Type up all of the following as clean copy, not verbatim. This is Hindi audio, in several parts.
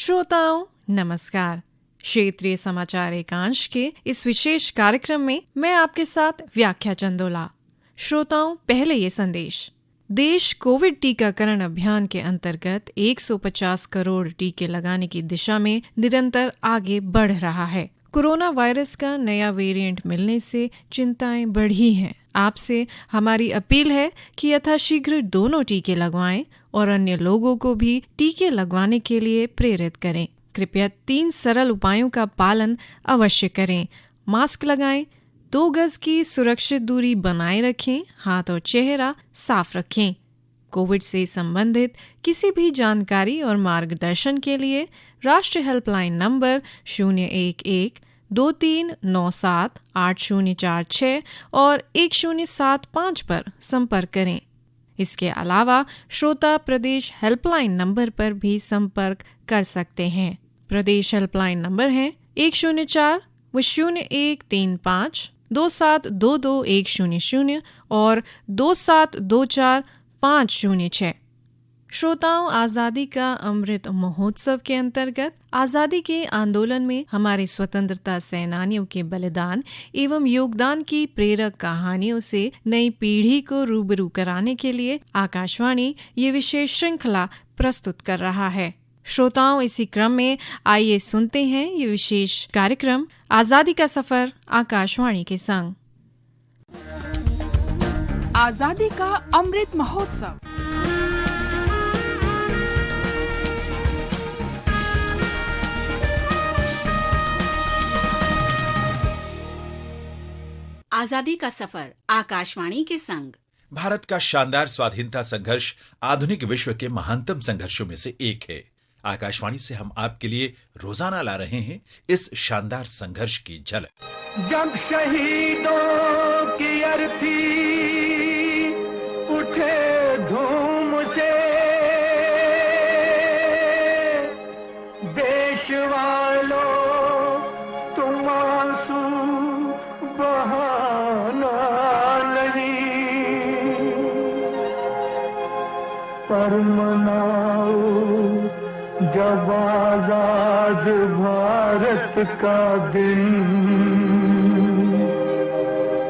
श्रोताओं नमस्कार। क्षेत्रीय समाचार एकांश के इस विशेष कार्यक्रम में मैं आपके साथ व्याख्या चंदोला। श्रोताओं, पहले ये संदेश। देश कोविड टीकाकरण अभियान के अंतर्गत 150 करोड़ टीके लगाने की दिशा में निरंतर आगे बढ़ रहा है। कोरोना वायरस का नया वेरिएंट मिलने से चिंताएं बढ़ी हैं। आपसे हमारी अपील है कि यथाशीघ्र दोनों टीके लगवाएं और अन्य लोगों को भी टीके लगवाने के लिए प्रेरित करें। कृपया 3 सरल उपायों का पालन अवश्य करें। मास्क लगाएं, 2 गज की सुरक्षित दूरी बनाए रखें, हाथ और चेहरा साफ रखें। कोविड से संबंधित किसी भी जानकारी और मार्गदर्शन के लिए राष्ट्रीय हेल्पलाइन नंबर 011-2397-8046 और 1075 पर संपर्क करें। इसके अलावा श्रोता प्रदेश हेल्पलाइन नंबर पर भी संपर्क कर सकते हैं। प्रदेश हेल्पलाइन नंबर है 104-0135 2722-100 और 2724-506। श्रोताओं, आज़ादी का अमृत महोत्सव के अंतर्गत आज़ादी के आंदोलन में हमारे स्वतंत्रता सेनानियों के बलिदान एवं योगदान की प्रेरक कहानियों से नई पीढ़ी को रूबरू कराने के लिए आकाशवाणी ये विशेष श्रृंखला प्रस्तुत कर रहा है। श्रोताओं, इसी क्रम में आइए सुनते हैं ये विशेष कार्यक्रम आज़ादी का सफर आकाशवाणी के संग। आज़ादी का अमृत महोत्सव। आजादी का सफर आकाशवाणी के संग। भारत का शानदार स्वाधीनता संघर्ष आधुनिक विश्व के महानतम संघर्षों में से एक है। आकाशवाणी से हम आपके लिए रोजाना ला रहे हैं इस शानदार संघर्ष की झलक। जब शहीदों की अर्थी उठे धूम से, देश वालों तुम आंसू बहाना नहीं, पर मनाओ जब आजाद भारत का दिन,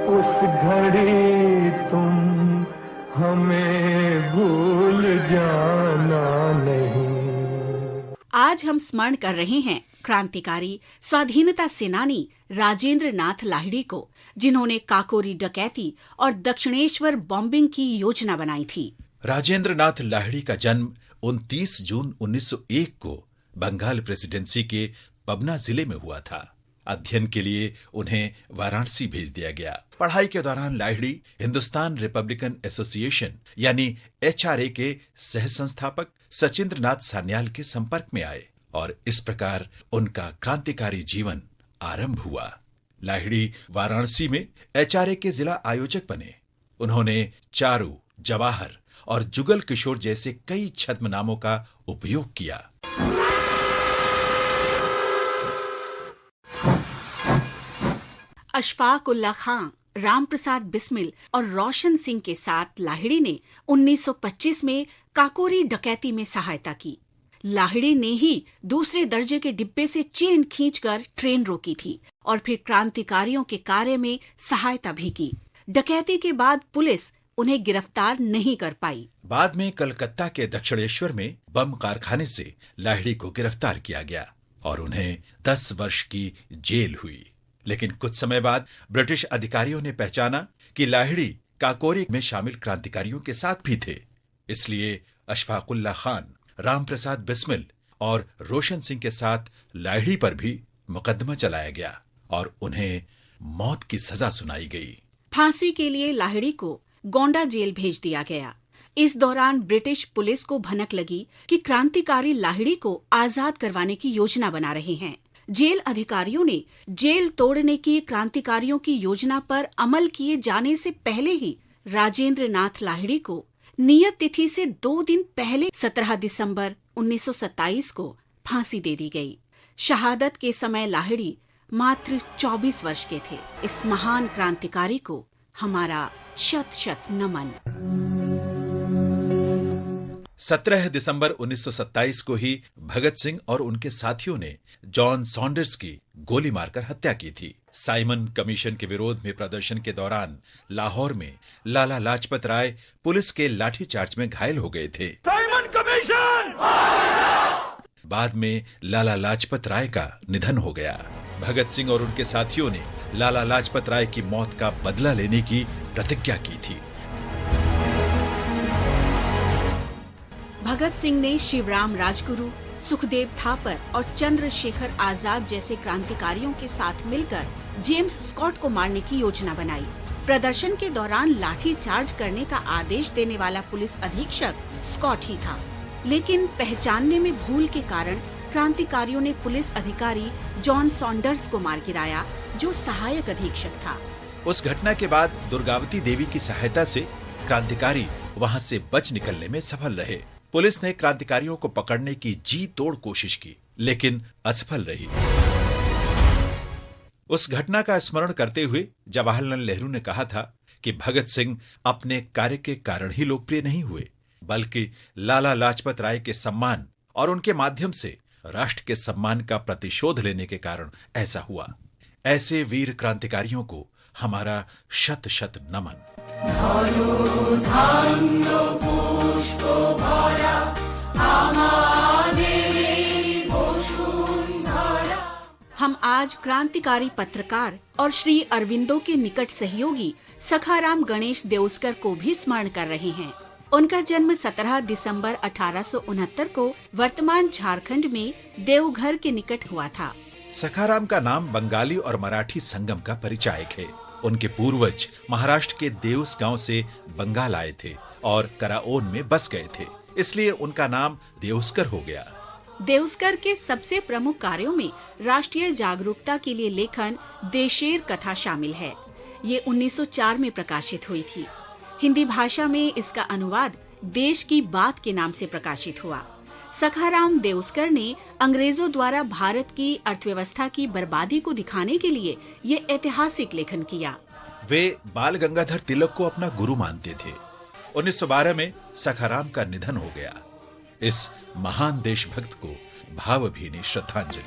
उस घड़ी तुम हमें भूल जाना नहीं। आज हम स्मरण कर रहे हैं क्रांतिकारी स्वाधीनता सेनानी राजेंद्र नाथ लाहिड़ी को, जिन्होंने काकोरी डकैती और दक्षिणेश्वर बॉम्बिंग की योजना बनाई थी। राजेंद्र नाथ लाहिड़ी का जन्म 29 जून 1901 को बंगाल प्रेसिडेंसी के पबना जिले में हुआ था। अध्ययन के लिए उन्हें वाराणसी भेज दिया गया। पढ़ाई के दौरान लाहिड़ी हिंदुस्तान रिपब्लिकन एसोसिएशन यानी HRA के सह संस्थापक सचिंद्र नाथ सान्याल के संपर्क में आए और इस प्रकार उनका क्रांतिकारी जीवन आरंभ हुआ। लाहिड़ी वाराणसी में HRA के जिला आयोजक बने। उन्होंने चारू, जवाहर और जुगल किशोर जैसे कई छद्मनामों का उपयोग किया। अशफाक उल्लाह खां, राम प्रसाद बिस्मिल और रोशन सिंह के साथ लाहिड़ी ने 1925 में काकोरी डकैती में सहायता की। लाहिड़ी ने ही दूसरे दर्जे के डिब्बे से चेन खींचकर ट्रेन रोकी थी और फिर क्रांतिकारियों के कार्य में सहायता भी की। डकैती के बाद पुलिस उन्हें गिरफ्तार नहीं कर पाई। बाद में कलकत्ता के दक्षिणेश्वर में बम कारखाने से लाहिड़ी को गिरफ्तार किया गया और उन्हें 10 वर्ष की जेल हुई। लेकिन कुछ समय बाद ब्रिटिश अधिकारियों ने पहचाना कि लाहिड़ी काकोरी में शामिल क्रांतिकारियों के साथ भी थे। इसलिए अशफाकुल्लाह खान, राम प्रसाद बिस्मिल और रोशन सिंह के साथ लाहिड़ी पर भी मुकदमा चलाया गया और उन्हें मौत की सजा सुनाई गई। फांसी के लिए लाहिड़ी को गोंडा जेल भेज दिया गया। इस दौरान ब्रिटिश पुलिस को भनक लगी कि क्रांतिकारी लाहिड़ी को आजाद करवाने की योजना बना रहे हैं। जेल अधिकारियों ने जेल तोड़ने की क्रांतिकारियों की योजना पर अमल किए जाने से पहले ही राजेंद्र नाथ लाहिड़ी को नियत तिथि से 2 दिन पहले 17 दिसंबर 1927 को फांसी दे दी गई। शहादत के समय लाहिड़ी मात्र 24 वर्ष के थे। इस महान क्रांतिकारी को हमारा शत शत नमन। 17 दिसंबर 1927 को ही भगत सिंह और उनके साथियों ने जॉन सॉन्डर्स की गोली मारकर हत्या की थी। साइमन कमीशन के विरोध में प्रदर्शन के दौरान लाहौर में लाला लाजपत राय पुलिस के लाठीचार्ज में घायल हो गए थे। Simon commission! बाद में लाला लाजपत राय का निधन हो गया। भगत सिंह और उनके साथियों ने लाला लाजपत राय की मौत का बदला लेने की प्रतिज्ञा की थी। भगत सिंह ने शिवराम राजगुरु, सुखदेव थापर और चंद्रशेखर आजाद जैसे क्रांतिकारियों के साथ मिलकर जेम्स स्कॉट को मारने की योजना बनाई। प्रदर्शन के दौरान लाठी चार्ज करने का आदेश देने वाला पुलिस अधीक्षक स्कॉट ही था, लेकिन पहचानने में भूल के कारण क्रांतिकारियों ने पुलिस अधिकारी जॉन सॉन्डर्स को मार गिराया, जो सहायक अधीक्षक था। उस घटना के बाद दुर्गावती देवी की सहायता से क्रांतिकारी वहां से बच निकलने में सफल रहे। पुलिस ने क्रांतिकारियों को पकड़ने की जी तोड़ कोशिश की, लेकिन असफल रही। उस घटना का स्मरण करते हुए जवाहरलाल नेहरू ने कहा था कि भगत सिंह अपने कार्य के कारण ही लोकप्रिय नहीं हुए, बल्कि लाला लाजपत राय के सम्मान और उनके माध्यम से राष्ट्र के सम्मान का प्रतिशोध लेने के कारण ऐसा हुआ। ऐसे वीर क्रांतिकारियों को हमारा शत शत नमन। हम आज क्रांतिकारी पत्रकार और श्री अरविंदो के निकट सहयोगी सखाराम गणेश देउस्कर को भी स्मरण कर रहे हैं। उनका जन्म 17 दिसंबर 1869 को वर्तमान झारखंड में देवघर के निकट हुआ था। सखाराम का नाम बंगाली और मराठी संगम का परिचायक है। उनके पूर्वज महाराष्ट्र के देउस गांव से बंगाल आए थे और कराओन में बस गए थे, इसलिए उनका नाम देउस्कर हो गया। देउस्कर के सबसे प्रमुख कार्यों में राष्ट्रीय जागरूकता के लिए लेखन देशेर कथा शामिल है। ये 1904 में प्रकाशित हुई थी। हिंदी भाषा में इसका अनुवाद देश की बात के नाम से प्रकाशित हुआ। सखाराम देउस्कर ने अंग्रेजों द्वारा भारत की अर्थव्यवस्था की बर्बादी को दिखाने के लिए ये ऐतिहासिक लेखन किया। वे बाल गंगाधर तिलक को अपना गुरु मानते थे। 1912 में सखाराम का निधन हो गया। इस महान देशभक्त को भावभीनी श्रद्धांजलि।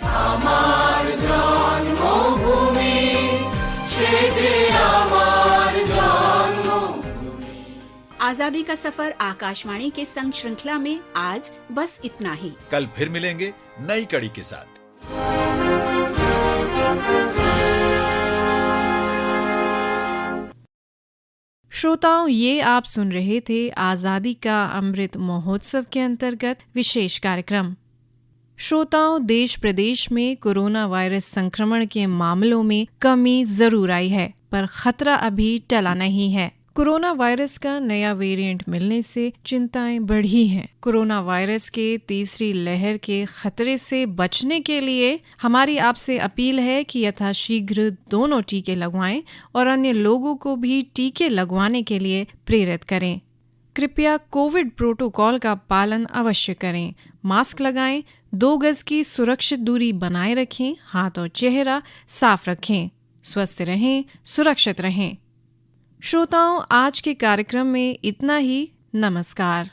आजादी का सफर आकाशवाणी के संग श्रृंखला में आज बस इतना ही। कल फिर मिलेंगे नई कड़ी के साथ। श्रोताओं, ये आप सुन रहे थे आजादी का अमृत महोत्सव के अंतर्गत विशेष कार्यक्रम। श्रोताओं, देश प्रदेश में कोरोना वायरस संक्रमण के मामलों में कमी जरूर आई है, पर खतरा अभी टला नहीं है। कोरोना वायरस का नया वेरिएंट मिलने से चिंताएं बढ़ी हैं। कोरोना वायरस के तीसरी लहर के खतरे से बचने के लिए हमारी आपसे अपील है कि यथाशीघ्र दोनों टीके लगवाएं और अन्य लोगों को भी टीके लगवाने के लिए प्रेरित करें। कृपया कोविड प्रोटोकॉल का पालन अवश्य करें। मास्क लगाएं, 2 गज की सुरक्षित दूरी बनाए रखें, हाथ और चेहरा साफ रखें। स्वस्थ रहें, सुरक्षित रहें। श्रोताओं, आज के कार्यक्रम में इतना ही। नमस्कार।